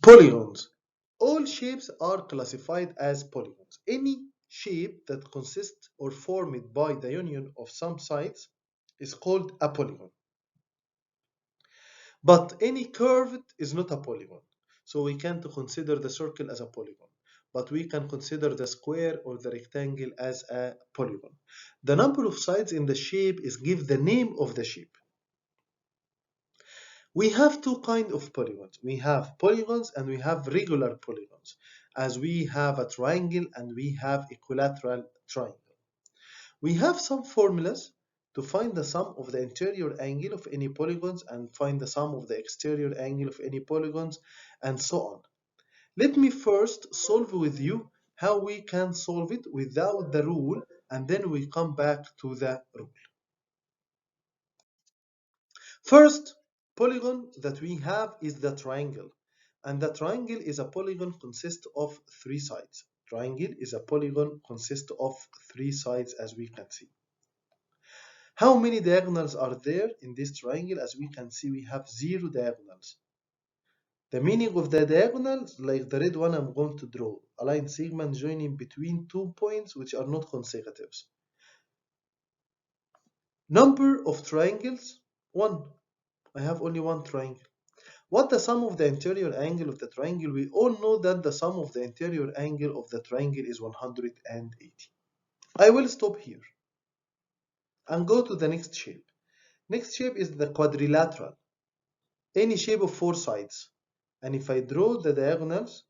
Polygons. All shapes are classified as polygons. Any shape that consists or formed by the union of some sides is called a polygon. But any curved is not a polygon. So we can't consider the circle as a polygon. But we can consider the square or the rectangle as a polygon. The number of sides in the shape is give the name of the shape. We have two kinds of polygons. We have polygons and we have regular polygons, as we have a triangle and we have equilateral triangle. We have some formulas to find the sum of the interior angle of any polygons and find the sum of the exterior angle of any polygons and so on. Let me first solve with you how we can solve it without the rule, and then we come back to the rule. First polygon that we have is the triangle, and the triangle is a polygon consists of three sides. Triangle is a polygon consists of three sides, as we can see. How many diagonals are there in this triangle? As we can see, we have 0 diagonals. The meaning of the diagonals, like the red one I'm going to draw, a line segment joining between 2 points which are not consecutives. Number of triangles, 1. I have only one triangle. What the sum of the interior angle of the triangle? We all know that the sum of the interior angle of the triangle is 180. I will stop here and go to the next shape. Next shape is the quadrilateral. Any shape of 4 sides. And if I draw the diagonals,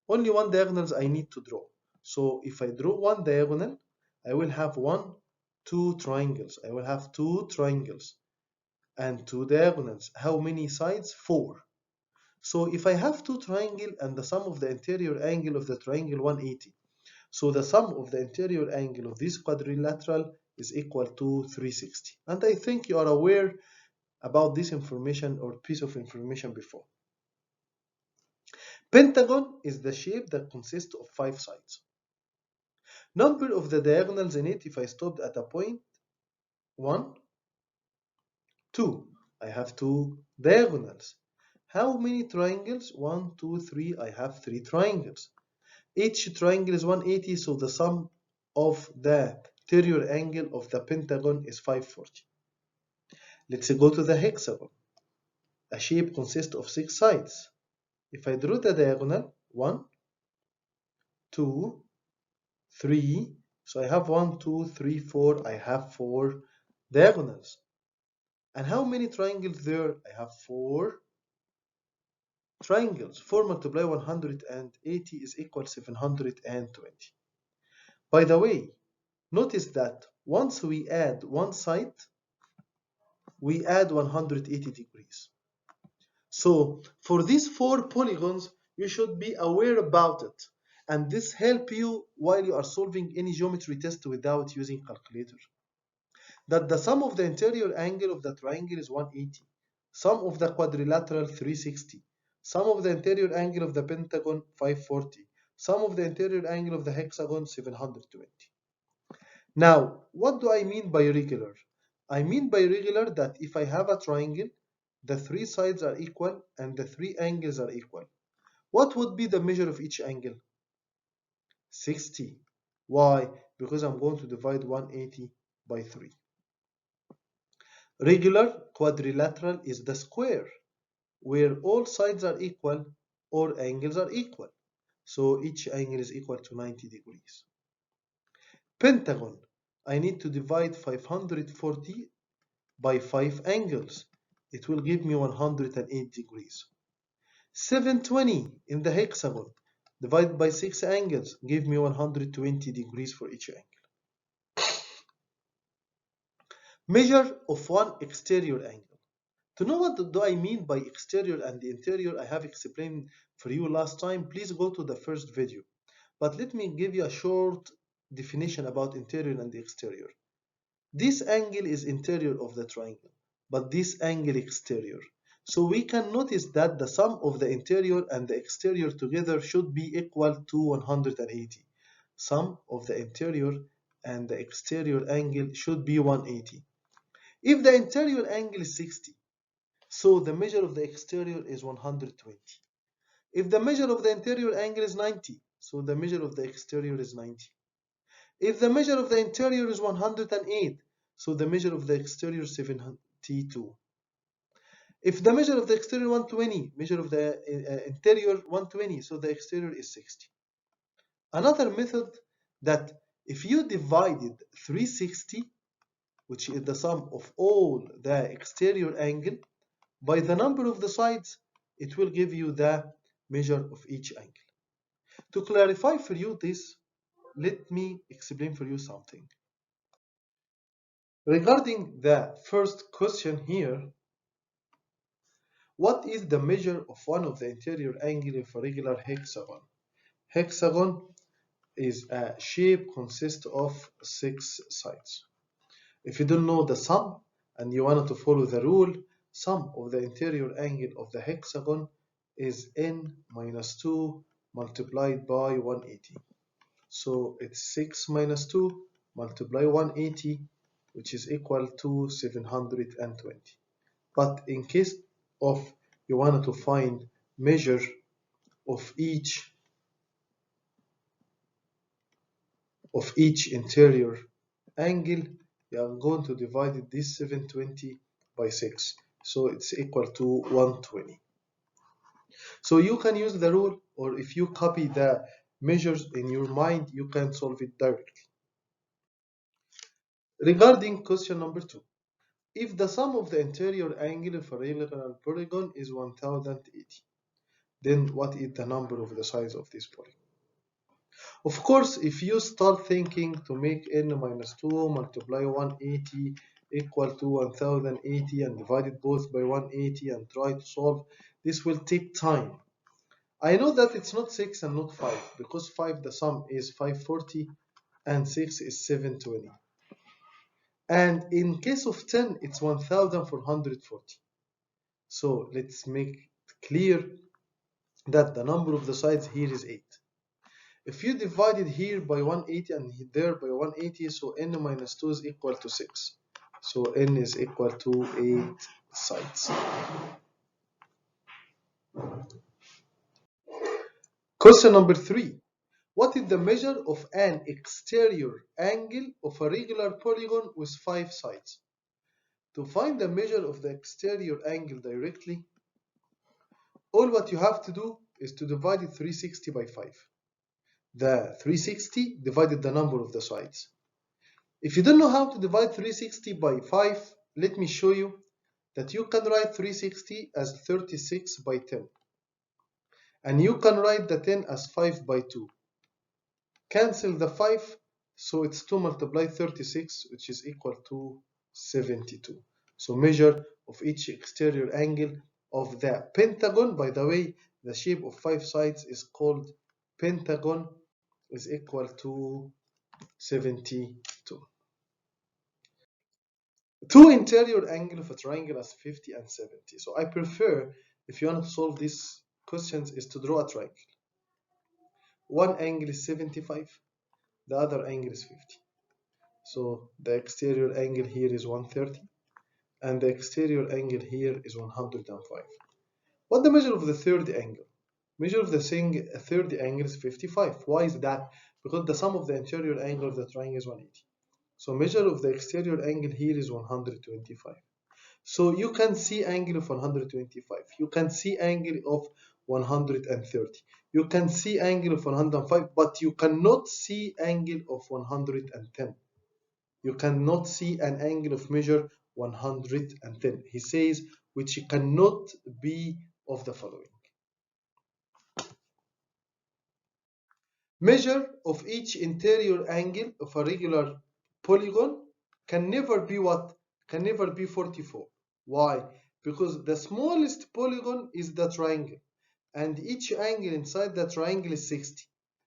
only one diagonals I need to draw. So if I draw one diagonal, I will have 1, 2 triangles. I will have 2 triangles and 2 diagonals. How many sides? 4. So if I have 2 triangles and the sum of the interior angle of the triangle 180, so the sum of the interior angle of this quadrilateral is equal to 360. And I think you are aware about this information or piece of information before. Pentagon is the shape that consists of 5 sides. Number of the diagonals in it, if I stopped at a point, 1, 2. I have 2 diagonals. How many triangles? 1, 2, 3. I have 3 triangles. Each triangle is 180, so the sum of the interior angle of the pentagon is 540. Let's go to the hexagon. A shape consists of 6 sides. If I draw the diagonal, 1, 2, 3, so I have 1, 2, 3, 4, I have 4 diagonals. And how many triangles there? I have 4 triangles. 4 multiplied 180 is equal 720. By the way, notice that once we add one side, we add 180 degrees. So for these 4 polygons, you should be aware about it. And this helps you while you are solving any geometry test without using calculator. That the sum of the interior angle of the triangle is 180, sum of the quadrilateral 360, sum of the interior angle of the pentagon 540, sum of the interior angle of the hexagon 720. Now, what do I mean by regular? I mean by regular that if I have a triangle, the 3 sides are equal and the 3 angles are equal. What would be the measure of each angle? 60. Why? Because I'm going to divide 180 by 3. Regular quadrilateral is the square, where all sides are equal or angles are equal. So each angle is equal to 90 degrees. Pentagon, I need to divide 540 by 5 angles. It will give me 108 degrees. 720 in the hexagon, divided by 6 angles, give me 120 degrees for each angle. Measure of one exterior angle. To know what do I mean by exterior and the interior, I have explained for you last time. Please go to the first video. But let me give you a short definition about interior and the exterior. This angle is interior of the triangle, but this angle exterior. So we can notice that the sum of the interior and the exterior together should be equal to 180. Sum of the interior and the exterior angle should be 180. If the interior angle is 60, so the measure of the exterior is 120. If the measure of the interior angle is 90, so the measure of the exterior is 90. If the measure of the interior is 108, so the measure of the exterior is 72. If the measure of the exterior 120, measure of the interior 120, so the exterior is 60. Another method that if you divided 360, which is the sum of all the exterior angle, by the number of the sides, it will give you the measure of each angle. To clarify for you this, let me explain for you something. Regarding the first question here, what is the measure of one of the interior angle of a regular hexagon? Hexagon is a shape consists of 6 sides. If you don't know the sum and you wanted to follow the rule, sum of the interior angle of the hexagon is n minus 2 multiplied by 180. So it's 6 minus 2 multiply 180, which is equal to 720. But in case of you wanted to find measure of each interior angle, you are going to divide this 720 by 6. So it's equal to 120. So you can use the rule, or if you copy the measures in your mind, you can solve it directly. Regarding question number 2, if the sum of the interior angle of a regular polygon is 1080, then what is the number of the sides of this polygon? Of course, if you start thinking to make n minus 2 multiply 180 equal to 1080 and divide it both by 180 and try to solve, this will take time. I know that it's not 6 and not 5, because 5 the sum is 540 and 6 is 720. And in case of 10, it's 1440. So let's make it clear that the number of the sides here is 8. If you divide it here by 180 and there by 180, so n minus 2 is equal to 6. So n is equal to 8 sides. Question number 3. What is the measure of an exterior angle of a regular polygon with 5 sides? To find the measure of the exterior angle directly, all what you have to do is to divide it 360 by 5. The 360 divided the number of the sides. If you don't know how to divide 360 by 5, let me show you that you can write 360 as 36 by 10. And you can write the 10 as 5 by 2. Cancel the 5, so it's 2 multiply 36, which is equal to 72. So measure of each exterior angle of the pentagon. By the way, the shape of 5 sides is called pentagon, is equal to 72. Two interior angle of a triangle as 50 and 70. So I prefer, if you want to solve these questions, is to draw a triangle. One angle is 75, the other angle is 50. So the exterior angle here is 130, and the exterior angle here is 105. What the measure of the third angle? Measure of the third angle is 55. Why is that? Because the sum of the interior angle of the triangle is 180. So measure of the exterior angle here is 125. So you can see angle of 125. You can see angle of 130. You can see angle of 105, but you cannot see angle of 110. You cannot see an angle of measure 110. He says, which cannot be of the following. Measure of each interior angle of a regular polygon can never be what? Can never be 44. Why? Because the smallest polygon is the triangle, and each angle inside the triangle is 60.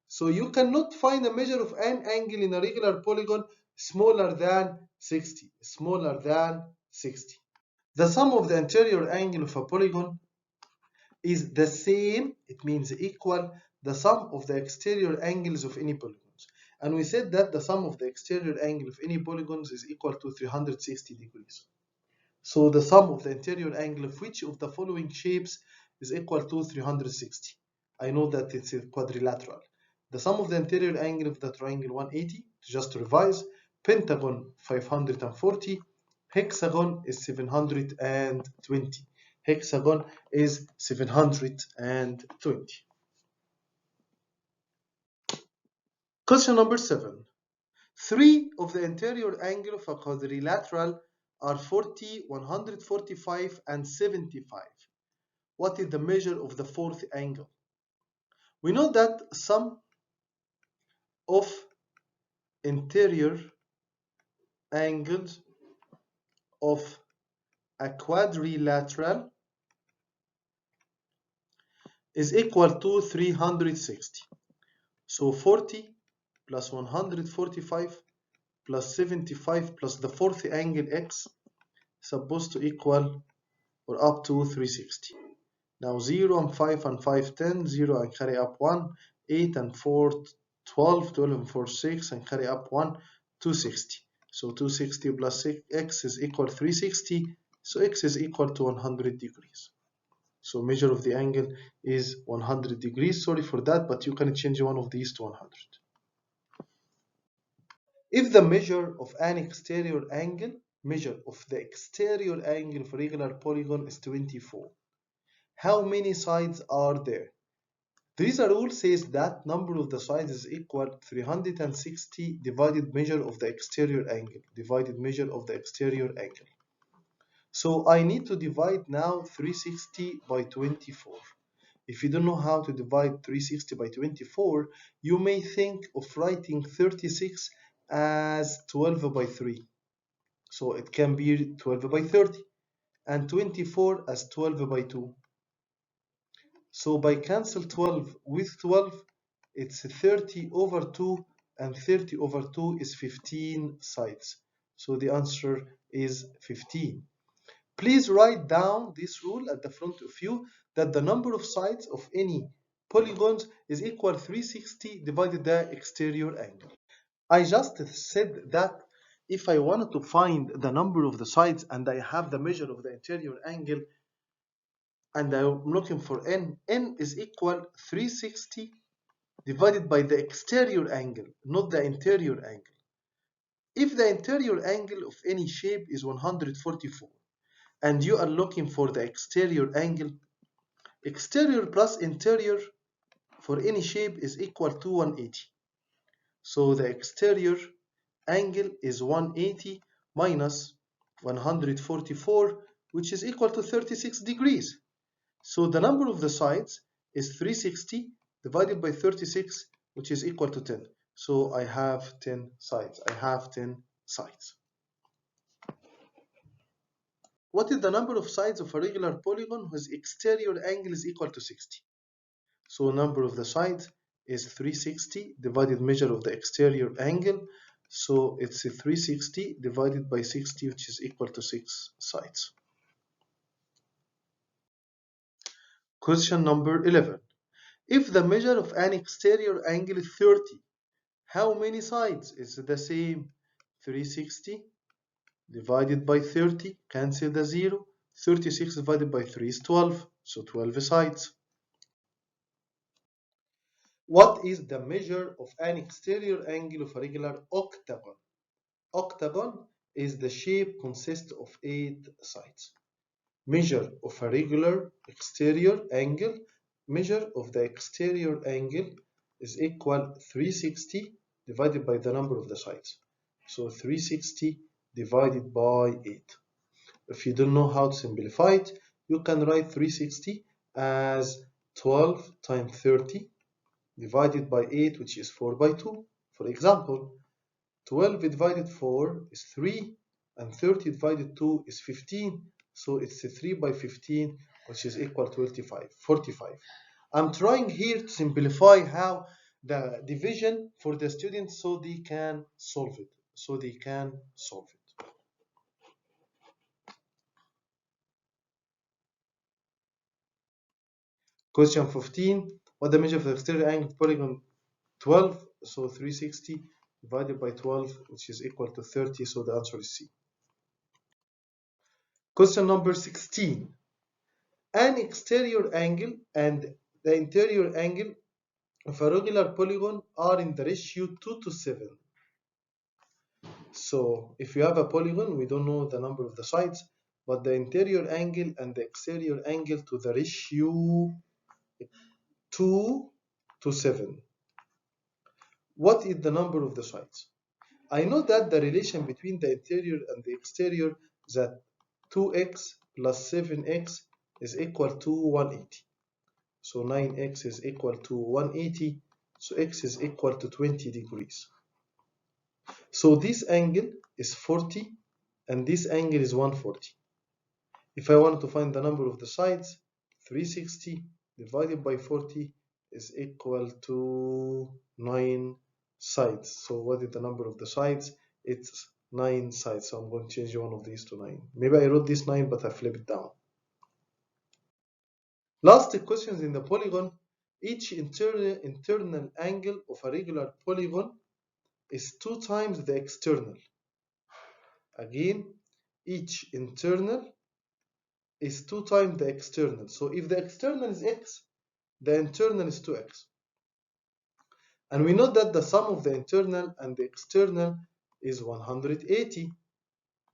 So you cannot find a measure of an angle in a regular polygon smaller than 60. Smaller than 60. The sum of the interior angle of a polygon is the same, it means equal, the sum of the exterior angles of any polygons. And we said that the sum of the exterior angle of any polygons is equal to 360 degrees. So the sum of the interior angle of which of the following shapes is equal to 360. I know that it's a quadrilateral. The sum of the interior angle of the triangle 180, just to revise, pentagon 540, hexagon is 720. Hexagon is 720. Question number 7. 3 of the interior angle of a quadrilateral are 40, 145, and 75. What is the measure of the fourth angle? We know that sum of interior angles of a quadrilateral is equal to 360. So 40 plus 145 plus 75 plus the fourth angle x supposed to equal or up to 360. Now 0 and 5 and 5, 10, 0 and carry up 1, 8 and 4, 12, 12 and 4, 6 and carry up 1, 260. So 260 plus x is equal to 360, so x is equal to 100 degrees. So measure of the angle is 100 degrees. Sorry for that, but you can change one of these to 100. If the measure of an exterior angle, measure of the exterior angle of a regular polygon is 24. How many sides are there? There is a rule says that number of the sides is equal to 360 divided measure of the exterior angle, divided measure of the exterior angle. So I need to divide now 360 by 24. If you don't know how to divide 360 by 24, you may think of writing 36 as 12 by 3. So it can be 12 by 30 and 24 as 12 by 2. So by cancel 12 with 12, it's 30 over 2, and 30 over 2 is 15 sides. So the answer is 15. Please write down this rule at the front of you that the number of sides of any polygons is equal to 360 divided the exterior angle. I just said that if I wanted to find the number of the sides and I have the measure of the interior angle and I'm looking for n is equal to 360 divided by the exterior angle, not the interior angle. If the interior angle of any shape is 144 and you are looking for the exterior angle, exterior plus interior for any shape is equal to 180. So the exterior angle is 180 minus 144, which is equal to 36 degrees. So the number of the sides is 360 divided by 36, which is equal to 10. So I have 10 sides. I have 10 sides. What is the number of sides of a regular polygon whose exterior angle is equal to 60? So number of the sides is 360 divided measure of the exterior angle. So it's 360 divided by 60, which is equal to 6 sides. Question number 11. If the measure of an exterior angle is 30, how many sides? Is the same. 360 divided by 30, cancel the 0. 36 divided by 3 is 12, so 12 sides. What is the measure of an exterior angle of a regular octagon? Octagon is the shape consists of 8 sides. Measure of a regular exterior angle, measure of the exterior angle is equal 360 divided by the number of the sides. So 360 divided by 8. If you don't know how to simplify it, you can write 360 as 12 times 30 divided by 8, which is 4 by 2. For example, 12 divided 4 is 3, and 30 divided 2 is 15. So it's 3 by 15, which is equal to 45. I'm trying here to simplify how the division for the students so they can solve it. Question 15. What the measure of the exterior angle of polygon 12? So 360 divided by 12, which is equal to 30. So the answer is C. Question number 16. An exterior angle and the interior angle of a regular polygon are in the ratio 2 to 7. So if you have a polygon, we don't know the number of the sides, but the interior angle and the exterior angle to the ratio 2 to 7. What is the number of the sides? I know that the relation between the interior and the exterior is that 2x plus 7x is equal to 180. So 9x is equal to 180. So x is equal to 20 degrees. So this angle is 40 and this angle is 140. If I wanted to find the number of the sides, 360 divided by 40 is equal to 9 sides. So what is the number of the sides? It's 9 sides. So I'm going to change one of these to 9. Maybe I wrote this 9, but I flip it down. Last questions in the polygon. Each internal angle of a regular polygon is 2 times the external. Again, each internal is 2 times the external. So if the external is x, the internal is 2x. And we know that the sum of the internal and the external is 180.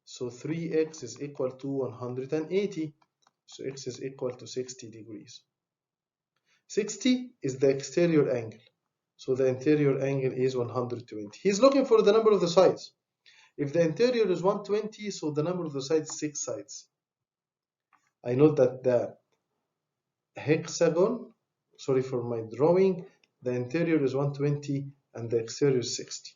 So 3x is equal to 180. So x is equal to 60 degrees. 60 is the exterior angle. So the interior angle is 120. He's looking for the number of the sides. If the interior is 120, so the number of the sides is 6 sides. I know that the hexagon, sorry for my drawing, the interior is 120 and the exterior is 60.